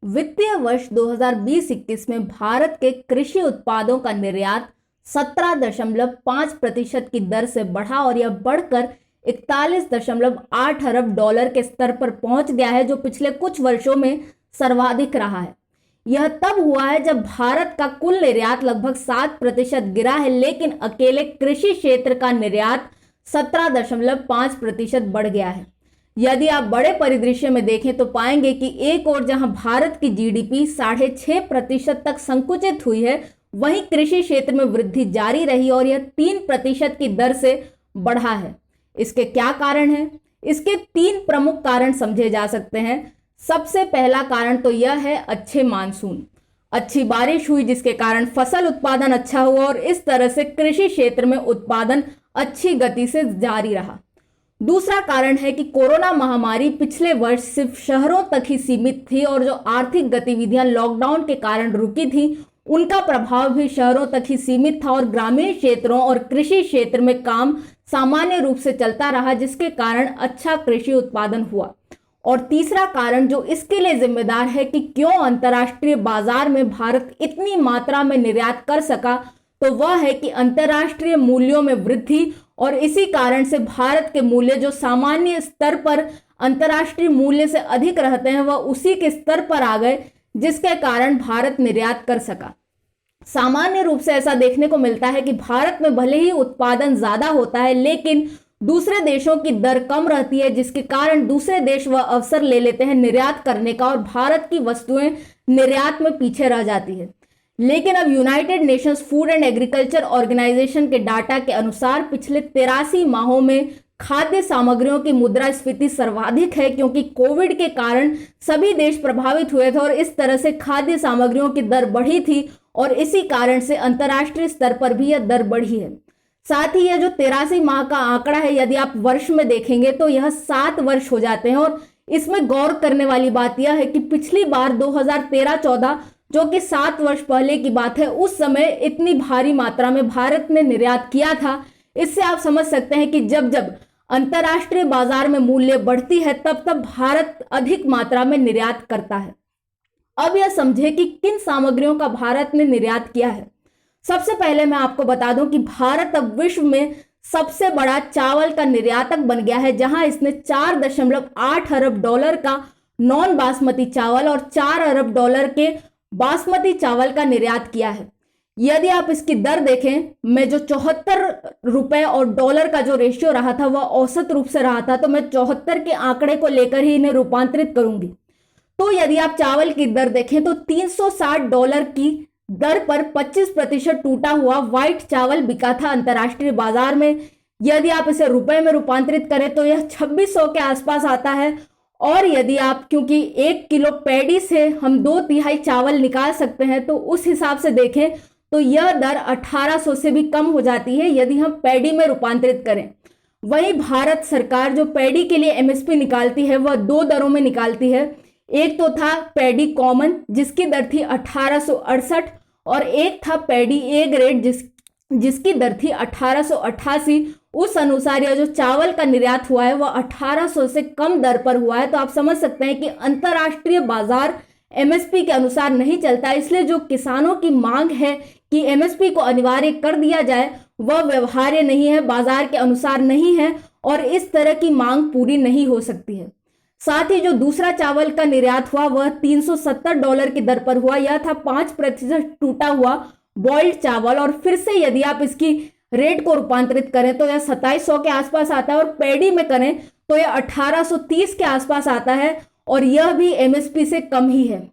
वित्तीय वर्ष 2020-21 में भारत के कृषि उत्पादों का निर्यात 17.5% की दर से बढ़ा और यह बढ़कर 41.8 अरब डॉलर के स्तर पर पहुंच गया है, जो पिछले कुछ वर्षों में सर्वाधिक रहा है। यह तब हुआ है जब भारत का कुल निर्यात लगभग 7% गिरा है, लेकिन अकेले कृषि क्षेत्र का निर्यात 17.5% बढ़ गया है। यदि आप बड़े परिदृश्य में देखें तो पाएंगे कि एक ओर जहां भारत की जीडीपी 6.5% तक संकुचित हुई है, वहीं कृषि क्षेत्र में वृद्धि जारी रही और यह 3% की दर से बढ़ा है। इसके क्या कारण हैं? इसके 3 प्रमुख कारण समझे जा सकते हैं। सबसे पहला कारण तो यह है अच्छे मानसून। अच्छी बारिश हुई जिसके कारण फसल उत्पादन अच्छा हुआ और इस तरह से कृषि क्षेत्र में उत्पादन अच्छी गति से जारी रहा। दूसरा कारण है कि कोरोना महामारी पिछले वर्ष सिर्फ शहरों तक ही सीमित थी और जो आर्थिक गतिविधियां लॉकडाउन के कारण रुकी थी, उनका प्रभाव भी शहरों तक ही सीमित था और ग्रामीण क्षेत्रों और कृषि क्षेत्र में काम सामान्य रूप से चलता रहा, जिसके कारण अच्छा कृषि उत्पादन हुआ। और तीसरा कारण जो इसके लिए जिम्मेदार है कि क्यों अंतर्राष्ट्रीय बाजार में भारत इतनी मात्रा में निर्यात कर सका, तो वह है कि अंतर्राष्ट्रीय मूल्यों में वृद्धि, और इसी कारण से भारत के मूल्य जो सामान्य स्तर पर अंतर्राष्ट्रीय मूल्य से अधिक रहते हैं, वह उसी के स्तर पर आ गए, जिसके कारण भारत निर्यात कर सका। सामान्य रूप से ऐसा देखने को मिलता है कि भारत में भले ही उत्पादन ज्यादा होता है, लेकिन दूसरे देशों की दर कम रहती है, जिसके कारण दूसरे देश वह अवसर ले लेते हैं निर्यात करने का और भारत की वस्तुएं निर्यात में पीछे रह जाती है। लेकिन अब United Nations Food and Agriculture Organization के डाटा के अनुसार पिछले 83 माहों में खाद्य सामग्रियों की मुद्रास्फीति सर्वाधिक है, क्योंकि कोविड के कारण सभी देश प्रभावित हुए थे और इस तरह से खाद्य सामग्रियों की दर बढ़ी थी और इसी कारण से अंतर्राष्ट्रीय स्तर पर भी यह दर बढ़ी है। साथ ही यह जो 83 माह का आंकड़ा है, यदि आप वर्ष में देखेंगे तो यह 7 वर्ष हो जाते हैं। और इसमें गौर करने वाली बात यह है कि पिछली बार 2013-14 जो कि 7 वर्ष पहले की बात है, उस समय इतनी भारी मात्रा में भारत ने निर्यात किया था। इससे आप समझ सकते हैं कि जब जब अंतर्राष्ट्रीय बाजार में मूल्य बढ़ती है, तब तब भारत अधिक मात्रा में निर्यात करता है। अब यह समझे कि किन सामग्रियों का भारत ने निर्यात किया है। सबसे पहले मैं आपको बता दूं कि भारत अब विश्व में सबसे बड़ा चावल का निर्यातक बन गया है, जहां इसने 4.8 अरब डॉलर का नॉन बासमती चावल और 4 अरब डॉलर के बासमती चावल का निर्यात किया है। यदि आप इसकी दर देखें, मैं जो 74 रुपए और डॉलर का जो रेशियो रहा था वह औसत रूप से रहा था, तो मैं 74 के आंकड़े को लेकर ही इन्हें रूपांतरित करूंगी। तो यदि आप चावल की दर देखें तो $360 की दर पर 25% टूटा हुआ व्हाइट चावल बिका था अंतर्राष्ट्रीय बाजार में। यदि आप इसे रुपए में रूपांतरित करें तो यह 2600 के आसपास आता है। और यदि आप, क्योंकि 1 किलो पैडी से हम 2/3 चावल निकाल सकते हैं, तो उस हिसाब से देखें तो यह दर 1800 से भी कम हो जाती है यदि हम पैडी में रूपांतरित करें। वहीं भारत सरकार जो पैडी के लिए एमएसपी निकालती है, वह 2 दरों में निकालती है। एक तो था पैडी कॉमन जिसकी दर थी 1868 और एक था पैडी ए ग्रेड जिसकी दर थी 1888। उस अनुसार यह जो चावल का निर्यात हुआ है वह 1800 से कम दर पर हुआ है। तो आप समझ सकते हैं कि अंतर्राष्ट्रीय बाजार एमएसपी के अनुसार नहीं चलता, इसलिए जो किसानों की मांग है कि एमएसपी को अनिवार्य कर दिया जाए, वह व्यवहार्य नहीं है, बाजार के अनुसार नहीं है और इस तरह की मांग पूरी नहीं हो सकती है। साथ ही जो दूसरा चावल का निर्यात हुआ वह $370 की दर पर हुआ। यह था 5% टूटा हुआ बॉइल्ड चावल और फिर से यदि आप इसकी रेट को रूपांतरित करें तो यह 2700 के आसपास आता है और पैडी में करें तो यह 1830 के आसपास आता है और यह भी एमएसपी से कम ही है।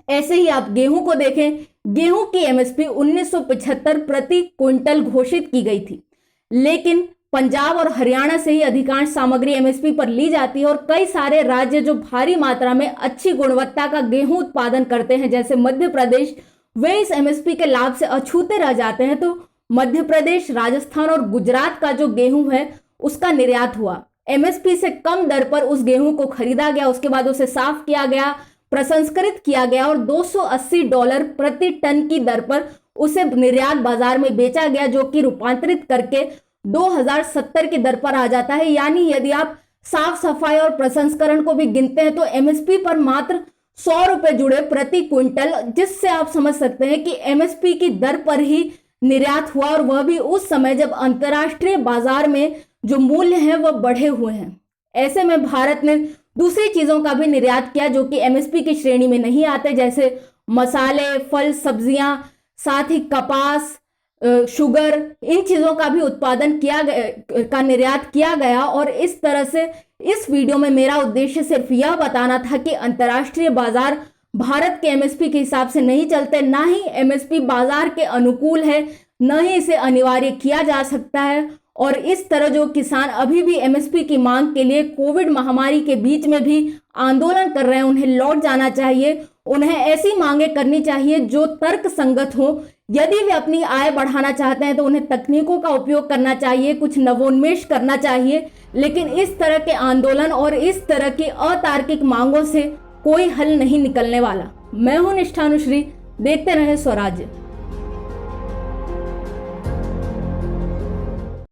ऐसे ही आप गेहूं को देखें, गेहूं की एमएसपी 1975 प्रति क्विंटल घोषित की गई थी, लेकिन पंजाब और हरियाणा से ही अधिकांश सामग्री एमएसपी पर ली जाती है और कई सारे राज्य जो भारी मात्रा में अच्छी गुणवत्ता का गेहूं उत्पादन करते हैं, जैसे मध्य प्रदेश, वे इस एमएसपी के लाभ से अछूते रह जाते हैं। तो मध्य प्रदेश, राजस्थान और गुजरात का जो गेहूं है उसका निर्यात हुआ। एमएसपी से कम दर पर उस गेहूं को खरीदा गया, उसके बाद उसे साफ किया गया, प्रसंस्कृत किया गया और $280 प्रति टन की दर पर उसे निर्यात बाजार में बेचा गया, जो कि रूपांतरित करके 2070 की दर पर आ जाता है। यानी यदि आप साफ सफाई और प्रसंस्करण को भी गिनते हैं तो एमएसपी पर मात्र 100 रुपए जुड़े प्रति क्विंटल, जिससे आप समझ सकते हैं कि एमएसपी की दर पर ही निर्यात हुआ, और वह भी उस समय जब अंतर्राष्ट्रीय बाजार में जो मूल्य हैं वह बढ़े हुए हैं। ऐसे में भारत ने दूसरी चीजों का भी निर्यात किया जो कि एमएसपी की श्रेणी में नहीं आते, जैसे मसाले, फल, सब्जियां, साथ ही कपास, शुगर, इन चीजों का भी उत्पादन का निर्यात किया गया। और इस तरह से इस वीडियो में मेरा उद्देश्य सिर्फ यह बताना था कि अंतर्राष्ट्रीय बाजार भारत के एमएसपी के हिसाब से नहीं चलते, ना ही एमएसपी बाजार के अनुकूल है, न ही इसे अनिवार्य किया जा सकता है। और इस तरह जो किसान अभी भी एमएसपी की मांग के लिए कोविड महामारी के बीच में भी आंदोलन कर रहे हैं, उन्हें लौट जाना चाहिए। उन्हें ऐसी मांगे करनी चाहिए जो तर्क संगत हो। यदि वे अपनी आय बढ़ाना चाहते हैं तो उन्हें तकनीकों का उपयोग करना चाहिए, कुछ नवोन्मेष करना चाहिए, लेकिन इस तरह के आंदोलन और इस तरह की अतार्किक मांगों से कोई हल नहीं निकलने वाला। मैं हूं निष्ठा अनुश्री, देखते रहे स्वराज्य।